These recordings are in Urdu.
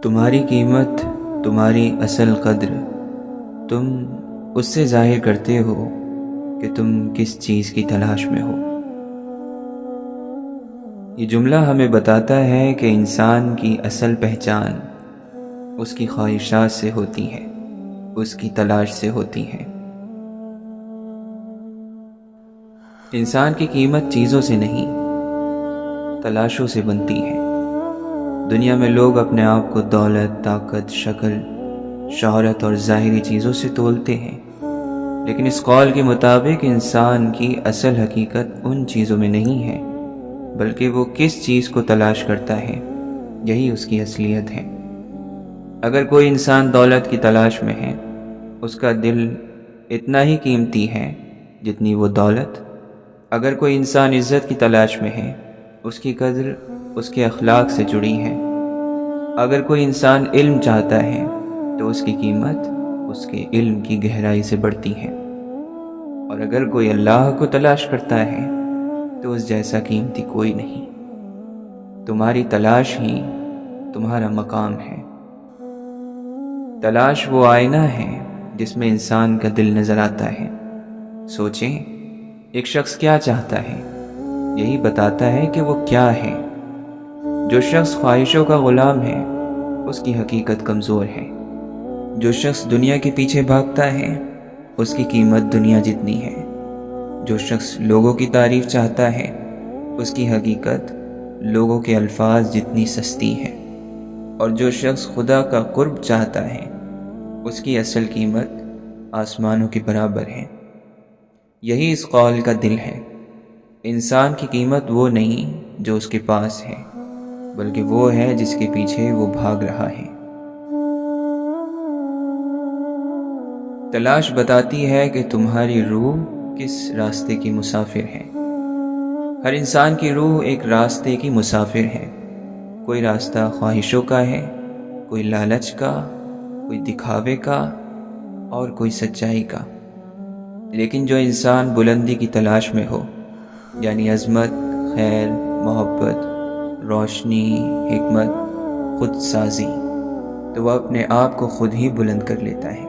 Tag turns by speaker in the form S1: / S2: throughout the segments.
S1: تمہاری قیمت، تمہاری اصل قدر تم اس سے ظاہر کرتے ہو کہ تم کس چیز کی تلاش میں ہو۔ یہ جملہ ہمیں بتاتا ہے کہ انسان کی اصل پہچان اس کی خواہشات سے ہوتی ہے، اس کی تلاش سے ہوتی ہے۔ انسان کی قیمت چیزوں سے نہیں، تلاشوں سے بنتی ہے۔ دنیا میں لوگ اپنے آپ کو دولت، طاقت، شکل، شہرت اور ظاہری چیزوں سے تولتے ہیں، لیکن اس قول کے مطابق انسان کی اصل حقیقت ان چیزوں میں نہیں ہے، بلکہ وہ کس چیز کو تلاش کرتا ہے، یہی اس کی اصلیت ہے۔ اگر کوئی انسان دولت کی تلاش میں ہے، اس کا دل اتنا ہی قیمتی ہے جتنی وہ دولت۔ اگر کوئی انسان عزت کی تلاش میں ہے، اس کی قدر اس کے اخلاق سے جڑی ہے۔ اگر کوئی انسان علم چاہتا ہے تو اس کی قیمت اس کے علم کی گہرائی سے بڑھتی ہے، اور اگر کوئی اللہ کو تلاش کرتا ہے تو اس جیسا قیمتی کوئی نہیں۔ تمہاری تلاش ہی تمہارا مقام ہے۔ تلاش وہ آئینہ ہے جس میں انسان کا دل نظر آتا ہے۔ سوچیں، ایک شخص کیا چاہتا ہے، یہی بتاتا ہے کہ وہ کیا ہے۔ جو شخص خواہشوں کا غلام ہے، اس کی حقیقت کمزور ہے۔ جو شخص دنیا کے پیچھے بھاگتا ہے، اس کی قیمت دنیا جتنی ہے۔ جو شخص لوگوں کی تعریف چاہتا ہے، اس کی حقیقت لوگوں کے الفاظ جتنی سستی ہے۔ اور جو شخص خدا کا قرب چاہتا ہے، اس کی اصل قیمت آسمانوں کے برابر ہے۔ یہی اس قول کا دل ہے۔ انسان کی قیمت وہ نہیں جو اس کے پاس ہے، بلکہ وہ ہے جس کے پیچھے وہ بھاگ رہا ہے۔ تلاش بتاتی ہے کہ تمہاری روح کس راستے کی مسافر ہے۔ ہر انسان کی روح ایک راستے کی مسافر ہے۔ کوئی راستہ خواہشوں کا ہے، کوئی لالچ کا، کوئی دکھاوے کا، اور کوئی سچائی کا۔ لیکن جو انسان بلندی کی تلاش میں ہو، یعنی عظمت، خیر، محبت، روشنی، حکمت، خود سازی، تو وہ اپنے آپ کو خود ہی بلند کر لیتا ہے۔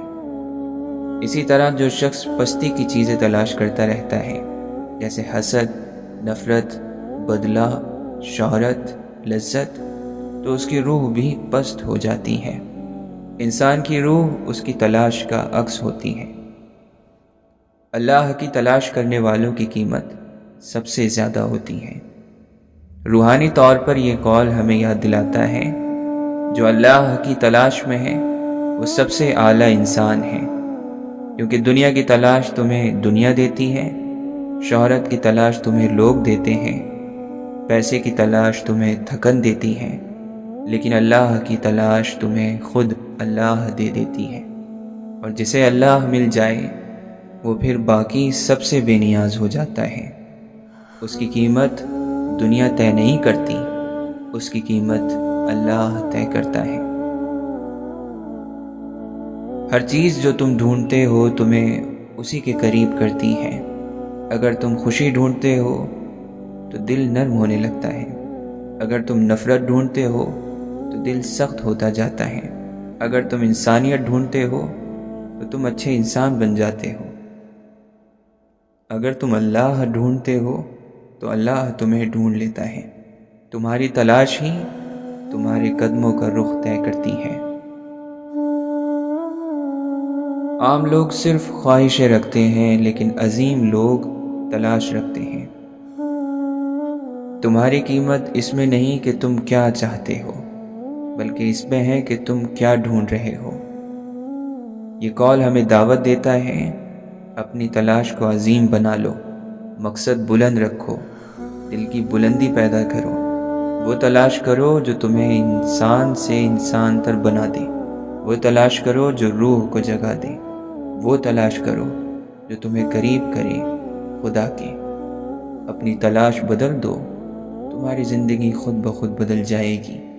S1: اسی طرح جو شخص پستی کی چیزیں تلاش کرتا رہتا ہے، جیسے حسد، نفرت، بدلہ، شہرت، لذت، تو اس کی روح بھی پست ہو جاتی ہے۔ انسان کی روح اس کی تلاش کا عکس ہوتی ہے۔ اللہ کی تلاش کرنے والوں کی قیمت سب سے زیادہ ہوتی ہے۔ روحانی طور پر یہ قول ہمیں یاد دلاتا ہے، جو اللہ کی تلاش میں ہے وہ سب سے اعلیٰ انسان ہے، کیونکہ دنیا کی تلاش تمہیں دنیا دیتی ہے، شہرت کی تلاش تمہیں لوگ دیتے ہیں، پیسے کی تلاش تمہیں تھکن دیتی ہے، لیکن اللہ کی تلاش تمہیں خود اللہ دے دیتی ہے۔ اور جسے اللہ مل جائے وہ پھر باقی سب سے بے نیاز ہو جاتا ہے۔ اس کی قیمت دنیا طے نہیں کرتی، اس کی قیمت اللہ طے کرتا ہے۔ ہر چیز جو تم ڈھونڈتے ہو تمہیں اسی کے قریب کرتی ہے۔ اگر تم خوشی ڈھونڈتے ہو تو دل نرم ہونے لگتا ہے۔ اگر تم نفرت ڈھونڈتے ہو تو دل سخت ہوتا جاتا ہے۔ اگر تم انسانیت ڈھونڈتے ہو تو تم اچھے انسان بن جاتے ہو۔ اگر تم اللہ ڈھونڈتے ہو تو اللہ تمہیں ڈھونڈ لیتا ہے۔ تمہاری تلاش ہی تمہارے قدموں کا رخ طے کرتی ہے۔ عام لوگ صرف خواہشیں رکھتے ہیں، لیکن عظیم لوگ تلاش رکھتے ہیں۔ تمہاری قیمت اس میں نہیں کہ تم کیا چاہتے ہو، بلکہ اس میں ہے کہ تم کیا ڈھونڈ رہے ہو۔ یہ قول ہمیں دعوت دیتا ہے، اپنی تلاش کو عظیم بنا لو، مقصد بلند رکھو، دل کی بلندی پیدا کرو۔ وہ تلاش کرو جو تمہیں انسان سے انسان تر بنا دے، وہ تلاش کرو جو روح کو جگا دے، وہ تلاش کرو جو تمہیں قریب کرے خدا کے۔ اپنی تلاش بدل دو، تمہاری زندگی خود بخود بدل جائے گی۔